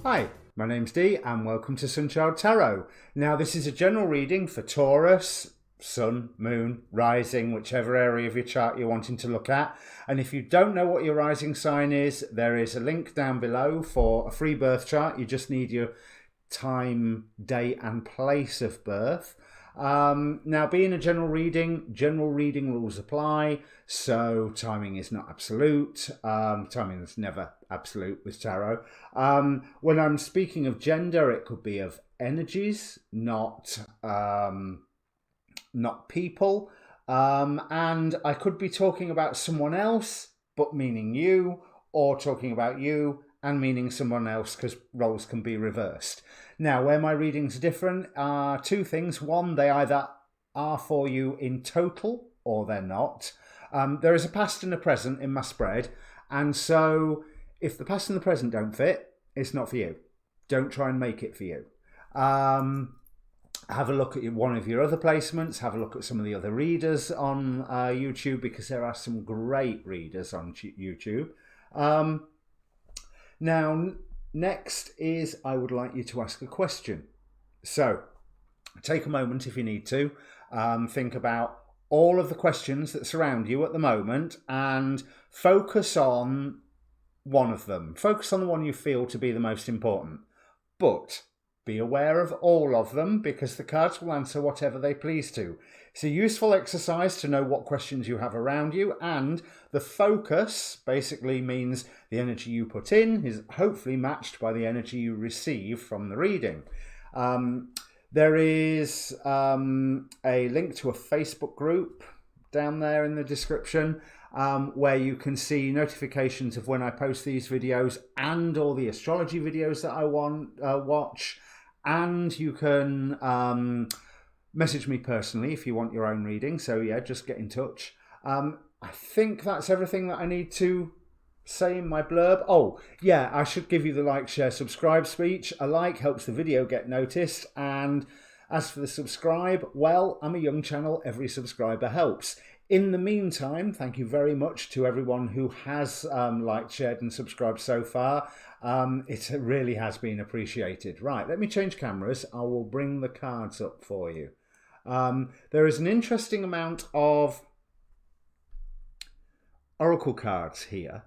Hi, my name's Dee and welcome to Sunchild Tarot. Now this is a general reading for Taurus, Sun, Moon, Rising, whichever area of your chart you're wanting to look at. And if you don't know what your rising sign is, there is a link down below for a free birth chart. You just need your time, date and place of birth. Now, being a general reading rules apply, so timing is not absolute. Timing is never absolute with tarot. When I'm speaking of gender, it could be of energies, not people. And I could be talking about someone else, but meaning you, or talking about you and meaning someone else, because roles can be reversed. Now, where my readings are different are two things. One, they either are for you in total or they're not. There is a past and a present in my spread. And so if the past and the present don't fit, it's not for you. Don't try and make it for you. Have a look at one of your other placements. Have a look at some of the other readers on YouTube, because there are some great readers on YouTube. Now, next is I would like you to ask a question. So take a moment if you need to. Think about all of the questions that surround you at the moment and focus on one of them. Focus on the one you feel to be the most important. But be aware of all of them, because the cards will answer whatever they please to. It's a useful exercise to know what questions you have around you, and the focus basically means the energy you put in is hopefully matched by the energy you receive from the reading. There is a link to a Facebook group down there in the description, where you can see notifications of when I post these videos and all the astrology videos that I watch. And you can message me personally if you want your own reading. So yeah, just get in touch. I think that's everything that I need to say in my blurb. Oh yeah, I should give you the like, share, subscribe speech. A like helps the video get noticed. And as for the subscribe, well, I'm a young channel. Every subscriber helps. In the meantime, thank you very much to everyone who has liked, shared and subscribed so far. It really has been appreciated. Right, let me change cameras. I will bring the cards up for you. There is an interesting amount of oracle cards here.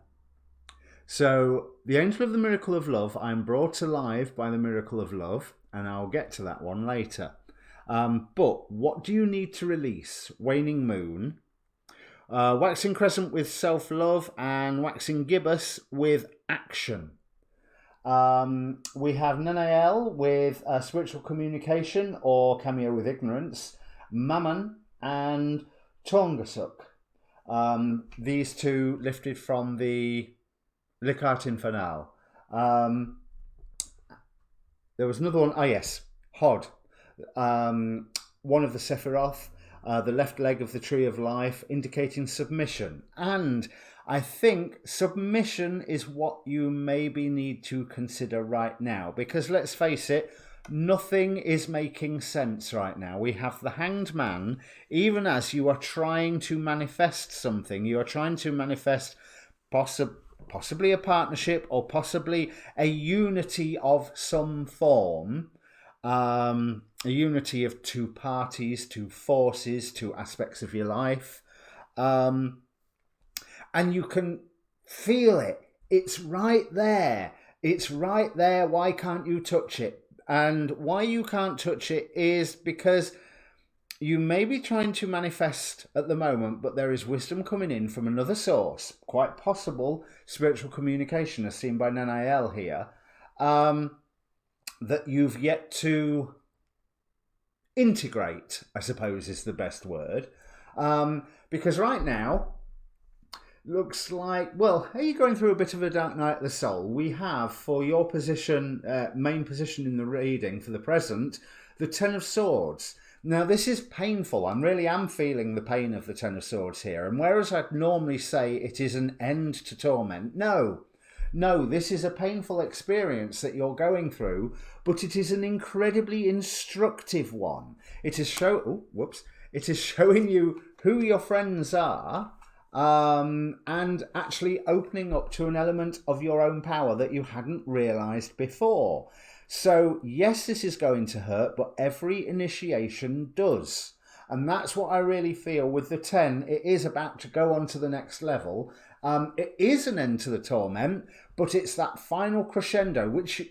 So, the Angel of the Miracle of Love, I'm brought alive by the Miracle of Love, and I'll get to that one later. But what do you need to release? Waning Moon, Waxing Crescent with Self-Love, and Waxing Gibbous with Action. We have Nanael with Spiritual Communication, or Cameo with Ignorance, Mammon, and Tongasuk. These two lifted from the Licart Infernal. There was another one. Ah, yes, Hod. One of the Sephiroth. The left leg of the Tree of Life, indicating submission. And I think submission is what you maybe need to consider right now, because let's face it, nothing is making sense right now. We have the Hanged Man. Even as you are trying to manifest something, you are trying to manifest possibly a partnership or possibly a unity of some form. A unity of two parties, two forces, two aspects of your life. And you can feel it. It's right there. It's right there. Why can't you touch it? And why you can't touch it is because you may be trying to manifest at the moment, but there is wisdom coming in from another source. Quite possible spiritual communication, as seen by Nanael here, that you've yet to integrate, I suppose is the best word. Because right now, looks like, well, are you going through a bit of a dark night of the soul? We have, for your position, main position in the reading for the present, the Ten of Swords. Now, this is painful. I really am feeling the pain of the Ten of Swords here. And whereas I'd normally say it is an end to torment, no, this is a painful experience that you're going through, but it is an incredibly instructive one. It is showing you who your friends are, and actually opening up to an element of your own power that you hadn't realized before. So yes, this is going to hurt, but every initiation does. And that's what I really feel with the 10. It is about to go on to the next level. It is an end to the torment, but it's that final crescendo, which,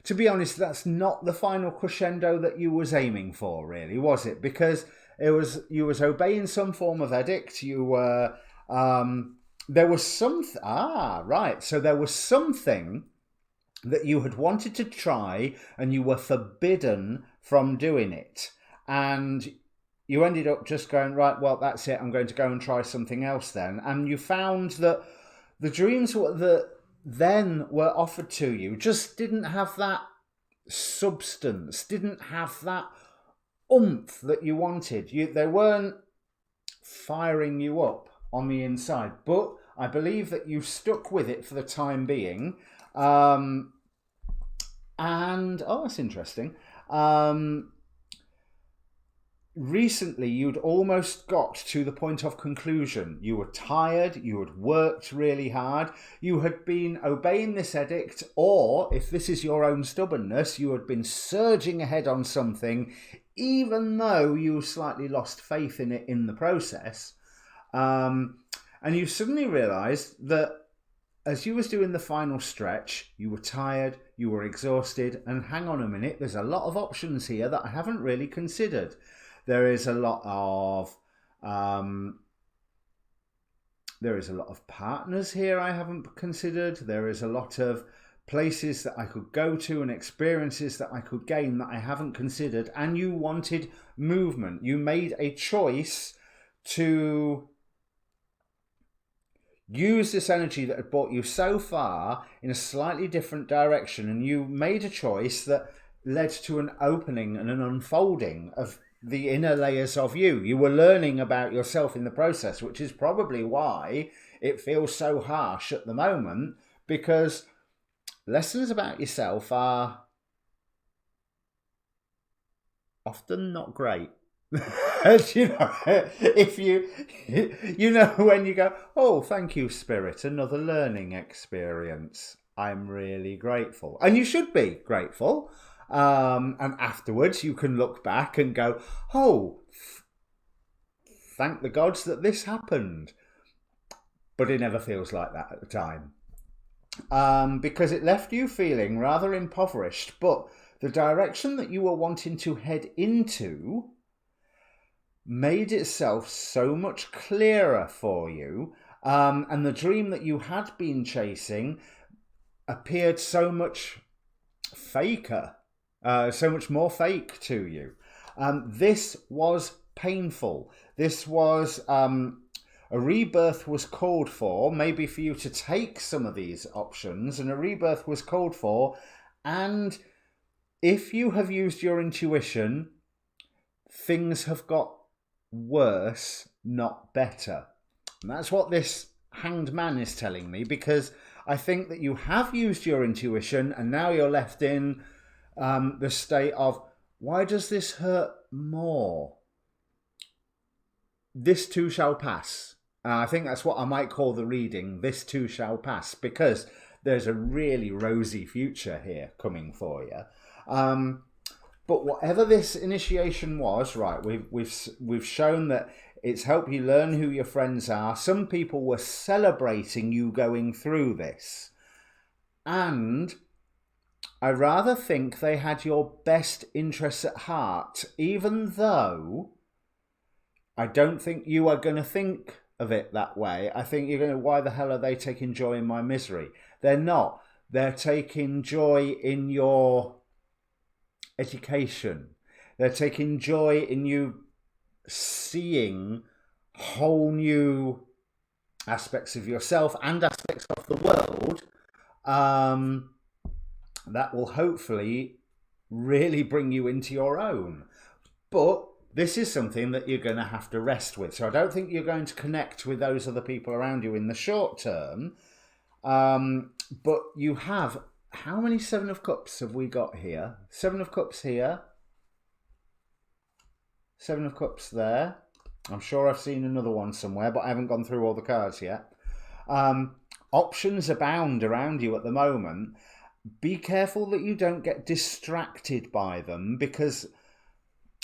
to be honest, that's not the final crescendo that you was aiming for, really, was it? Because you was obeying some form of edict. You were there was right. So there was something that you had wanted to try, and you were forbidden from doing it, and you ended up just going, right, well, that's it, I'm going to go and try something else then. And you found that the dreams that then were offered to you just didn't have that substance, didn't have that oomph that you wanted. They weren't firing you up on the inside, but I believe that you stuck with it for the time being. And that's interesting. Recently, you'd almost got to the point of conclusion. You were tired, you had worked really hard, you had been obeying this edict, or if this is your own stubbornness, you had been surging ahead on something, even though you slightly lost faith in it in the process. And you suddenly realised that as you was doing the final stretch, you were tired, you were exhausted, and hang on a minute, there's a lot of options here that I haven't really considered. There is a lot of partners here I haven't considered. There is a lot of places that I could go to and experiences that I could gain that I haven't considered. And you wanted movement. You made a choice to use this energy that had brought you so far in a slightly different direction. And you made a choice that led to an opening and an unfolding of the inner layers of you. You were learning about yourself in the process, which is probably why it feels so harsh at the moment, because lessons about yourself are often not great. If you know when you go, oh, thank you, Spirit, another learning experience, I'm really grateful. And you should be grateful. And afterwards you can look back and go, oh, thank the gods that this happened. But it never feels like that at the time. Because it left you feeling rather impoverished, but the direction that you were wanting to head into made itself so much clearer for you. And the dream that you had been chasing appeared so much faker. So much more fake to you. This was painful. This was a rebirth was called for, maybe for you to take some of these options, and a rebirth was called for. And if you have used your intuition, things have got worse, not better. And that's what this hanged man is telling me, because I think that you have used your intuition and now you're left in the state of, why does this hurt more? This too shall pass. I think that's what I might call the reading, this too shall pass, because there's a really rosy future here coming for you. But whatever this initiation was, right, we've shown that it's helped you learn who your friends are. Some people were celebrating you going through this. And I rather think they had your best interests at heart, even though I don't think you are going to think of it that way. I think you're going to, why the hell are they taking joy in my misery? They're not. They're taking joy in your education. They're taking joy in you seeing whole new aspects of yourself and aspects of the world that will hopefully really bring you into your own. But this is something that you're going to have to rest with. So I don't think you're going to connect with those other people around you in the short term. But you have, how many Seven of Cups have we got here? Seven of Cups here. Seven of Cups there. I'm sure I've seen another one somewhere, but I haven't gone through all the cards yet. Options abound around you at the moment. Be careful that you don't get distracted by them, because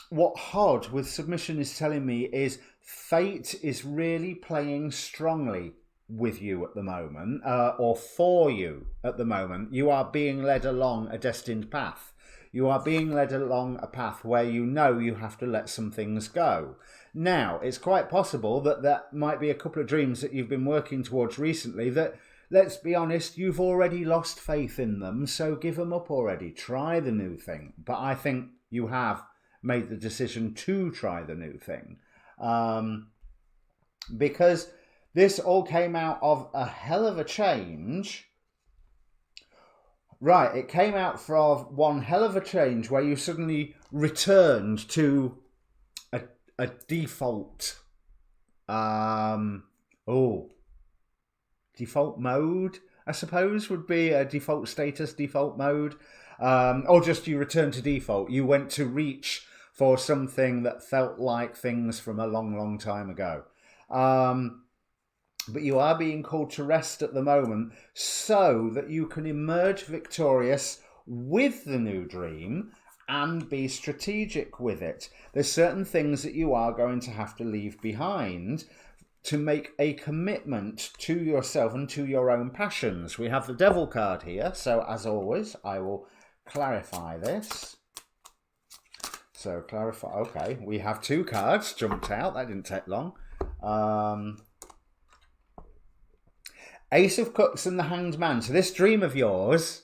what Hod with submission is telling me is fate is really playing strongly with you at the moment, or for you at the moment. You are being led along a destined path. You are being led along a path where you know you have to let some things go. Now, it's quite possible that that might be a couple of dreams that you've been working towards recently that, let's be honest, you've already lost faith in them, so give them up already. Try the new thing. But I think you have made the decision to try the new thing. Because this all came out of a hell of a change. Right, it came out from one hell of a change where you suddenly returned to a default, default mode, I suppose, would be a default status, default mode, or just you return to default. You went to reach for something that felt like things from a long, long time ago. But you are being called to rest at the moment so that you can emerge victorious with the new dream and be strategic with it. There's certain things that you are going to have to leave behind to make a commitment to yourself and to your own passions. We have the Devil card here, so as always, I will clarify this. So clarify, okay, we have two cards jumped out, that didn't take long. Ace of Cups and the Hanged Man. So this dream of yours,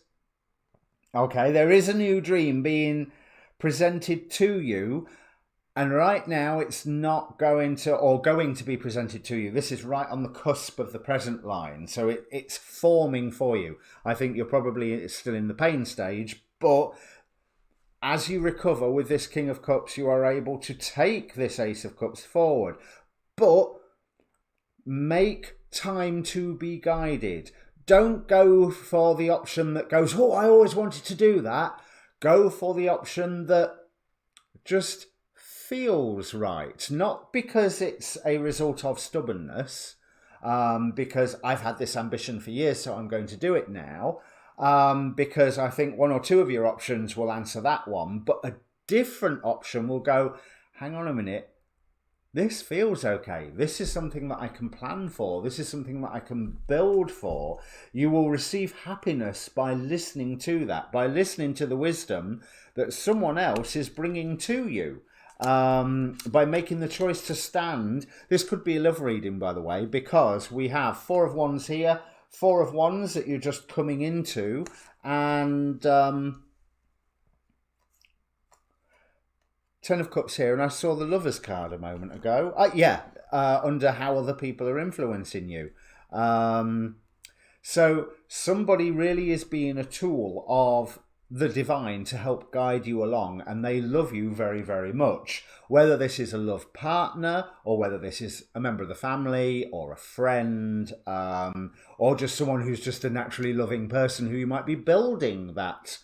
okay, there is a new dream being presented to you, and right now it's not going to be presented to you. This is right on the cusp of the present line, so it's forming for you. I think you're probably still in the pain stage, but as you recover with this King of Cups, you are able to take this Ace of Cups forward, but make time to be guided. Don't go for the option that goes, oh, I always wanted to do that. Go for the option that just feels right. Not because it's a result of stubbornness, because I've had this ambition for years, so I'm going to do it now. Because I think one or two of your options will answer that one, but a different option will go, hang on a minute, this feels okay. This is something that I can plan for. This is something that I can build for. You will receive happiness by listening to that, by listening to the wisdom that someone else is bringing to you. By making the choice to stand. This could be a love reading, by the way, because we have 4 of Wands here, 4 of Wands that you're just coming into, and 10 of Cups here, and I saw the Lovers card a moment ago. Under how other people are influencing you. So somebody really is being a tool of the divine to help guide you along, and they love you very, very much. Whether this is a love partner, or whether this is a member of the family, or a friend, or just someone who's just a naturally loving person who you might be building that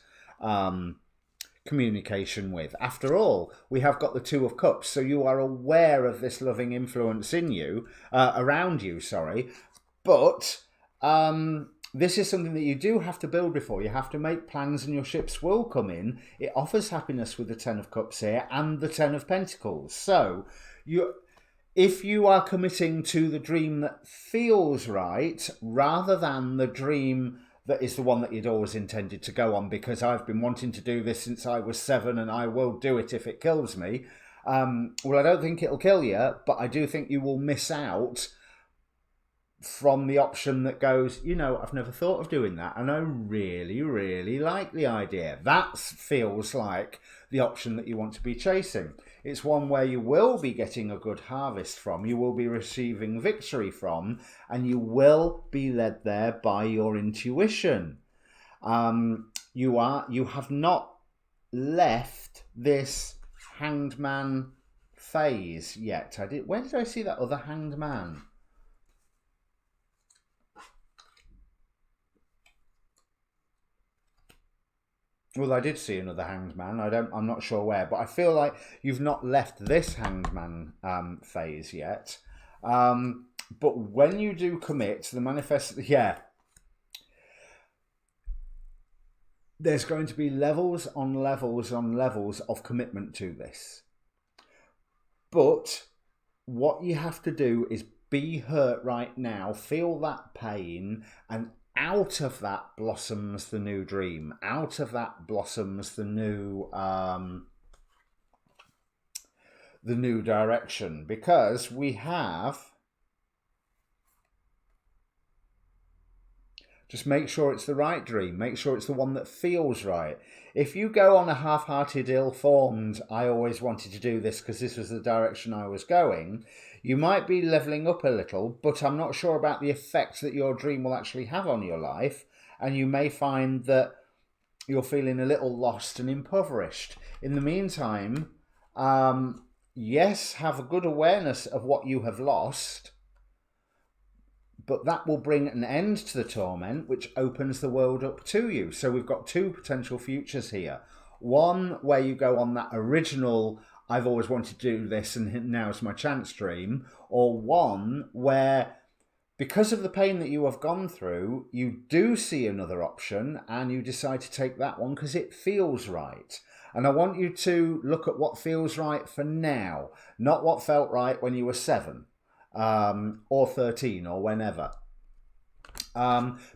communication with. After all, we have got the 2 of Cups, so you are aware of this loving influence in you, around you, sorry. But this is something that you do have to build before. You have to make plans, and your ships will come in. It offers happiness with the 10 of Cups here and the 10 of Pentacles. So if you are committing to the dream that feels right, rather than the dream that is the one that you'd always intended to go on, because I've been wanting to do this since I was 7 and I will do it if it kills me. Well, I don't think it'll kill you, but I do think you will miss out from the option that goes, you know, I've never thought of doing that, and I really, really like the idea. That feels like the option that you want to be chasing. It's one where you will be getting a good harvest from, you will be receiving victory from, and you will be led there by your intuition. You have not left this Hanged Man phase yet. Where did I see that other Hanged Man? Well, I did see another hanged man. I'm not sure where, but I feel like you've not left this hanged man phase yet. But when you do commit, the manifest, yeah, there's going to be levels on levels on levels of commitment to this. But what you have to do is be hurt right now, feel that pain, and out of that blossoms the new dream. Out of that blossoms the new direction, because we have. Just make sure it's the right dream. Make sure it's the one that feels right. If you go on a half-hearted, ill-formed, I always wanted to do this because this was the direction I was going, you might be levelling up a little, but I'm not sure about the effect that your dream will actually have on your life. And you may find that you're feeling a little lost and impoverished. In the meantime, yes, have a good awareness of what you have lost, but that will bring an end to the torment, which opens the world up to you. So we've got two potential futures here. One where you go on that original, I've always wanted to do this and now's my chance dream. Or one where, because of the pain that you have gone through, you do see another option and you decide to take that one because it feels right. And I want you to look at what feels right for now, not what felt right when you were 7. Or 13 or whenever,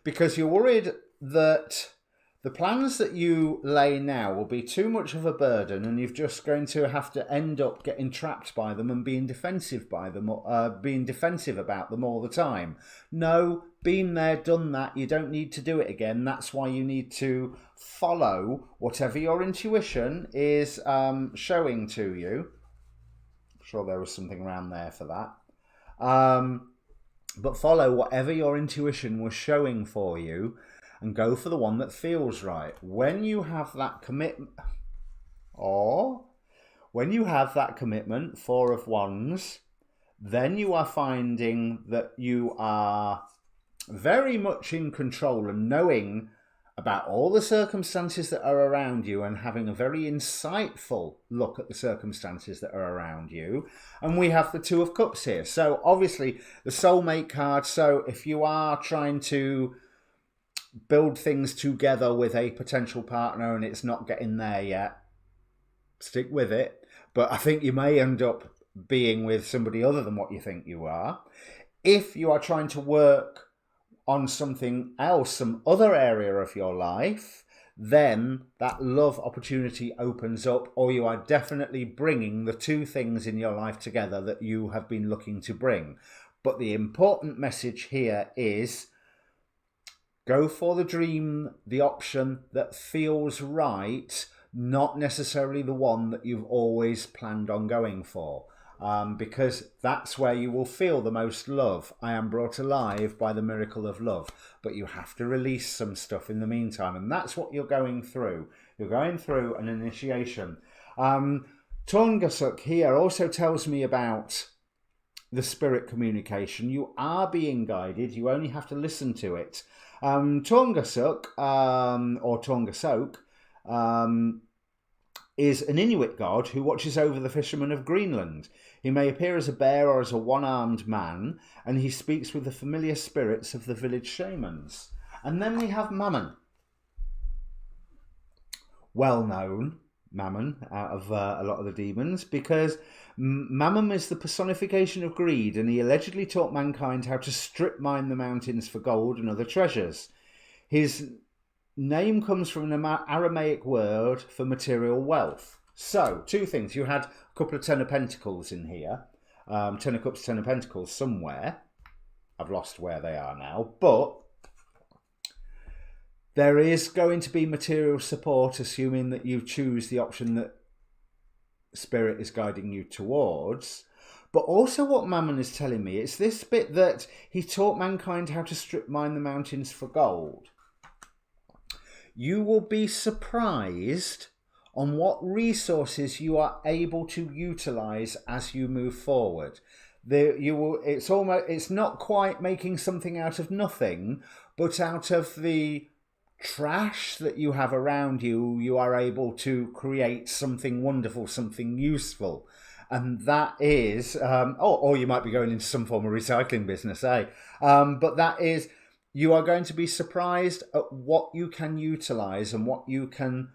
because you're worried that the plans that you lay now will be too much of a burden and you're just going to have to end up getting trapped by them and being defensive by them, being defensive about them all the time. No, been there, done that. You don't need to do it again. That's why you need to follow whatever your intuition is showing to you. I'm sure there was something around there for that. But follow whatever your intuition was showing for you and go for the one that feels right. When you have that commitment, Four of Wands, then you are finding that you are very much in control and knowing about all the circumstances that are around you and having a very insightful look at the circumstances that are around you. And we have the Two of Cups here. So obviously the soulmate card. So if you are trying to build things together with a potential partner and it's not getting there yet, stick with it. But I think you may end up being with somebody other than what you think you are. If you are trying to work on something else, some other area of your life, then that love opportunity opens up, or you are definitely bringing the two things in your life together that you have been looking to bring. But the important message here is go for the dream, the option that feels right, not necessarily the one that you've always planned on going for. Because that's where you will feel the most love. I am brought alive by the miracle of love. But you have to release some stuff in the meantime. And that's what you're going through. You're going through an initiation. Tungasuk here also tells me about the spirit communication. You are being guided. You only have to listen to it. Tungasuk, or Tungasok, is an Inuit god who watches over the fishermen of Greenland. He may appear as a bear or as a one-armed man, and he speaks with the familiar spirits of the village shamans. And then we have Mammon. Well-known Mammon out of a lot of the demons, because Mammon is the personification of greed, and he allegedly taught mankind how to strip mine the mountains for gold and other treasures. His name comes from an Aramaic word for material wealth. So, two things. You had a couple of Ten of Pentacles in here. Ten of Cups, Ten of Pentacles somewhere. I've lost where they are now. But there is going to be material support, assuming that you choose the option that Spirit is guiding you towards. But also what Mammon is telling me, it's this bit that he taught mankind how to strip mine the mountains for gold. You will be surprised on what resources you are able to utilize as you move forward. It's not quite making something out of nothing, but out of the trash that you have around you, you are able to create something wonderful, something useful. And that is, or you might be going into some form of recycling business, eh? But that is, you are going to be surprised at what you can utilize and what you can.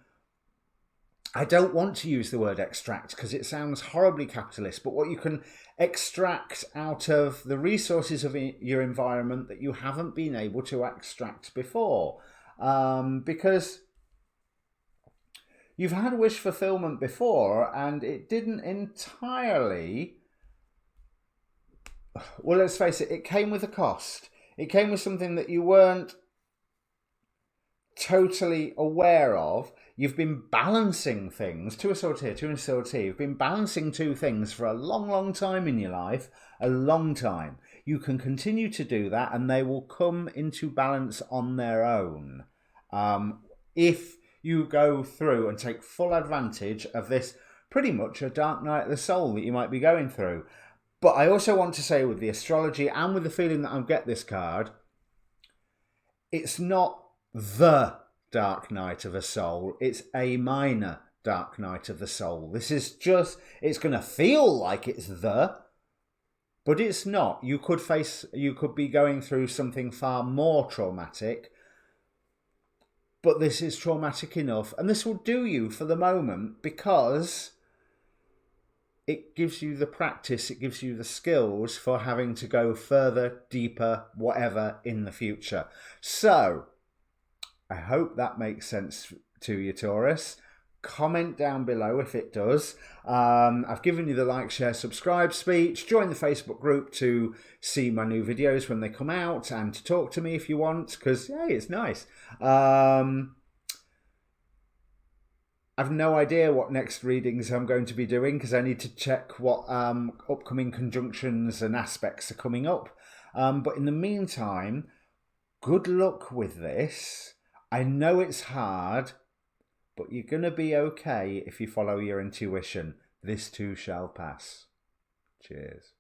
I don't want to use the word extract because it sounds horribly capitalist, but what you can extract out of the resources of your environment that you haven't been able to extract before. Because you've had wish fulfillment before and it didn't entirely. Well, let's face it, it came with a cost. It came with something that you weren't totally aware of. You've been balancing things, two assault here, two assault here. You've been balancing two things for a long, long time in your life, a long time. You can continue to do that and they will come into balance on their own. If you go through and take full advantage of this, pretty much a dark night of the soul that you might be going through. But I also want to say with the astrology and with the feeling that I'll get this card, it's not the dark night of a soul, it's a minor dark night of the soul. This is just, it's going to feel like it's but it's not. You could be going through something far more traumatic, but this is traumatic enough, and this will do you for the moment because it gives you the practice, it gives you the skills for having to go further, deeper, whatever in the future. So, I hope that makes sense to you, Taurus. Comment down below if it does. I've given you the like, share, subscribe speech. Join the Facebook group to see my new videos when they come out and to talk to me if you want, because, hey, it's nice. I've no idea what next readings I'm going to be doing because I need to check what upcoming conjunctions and aspects are coming up. But in the meantime, good luck with this. I know it's hard, but you're going to be okay if you follow your intuition. This too shall pass. Cheers.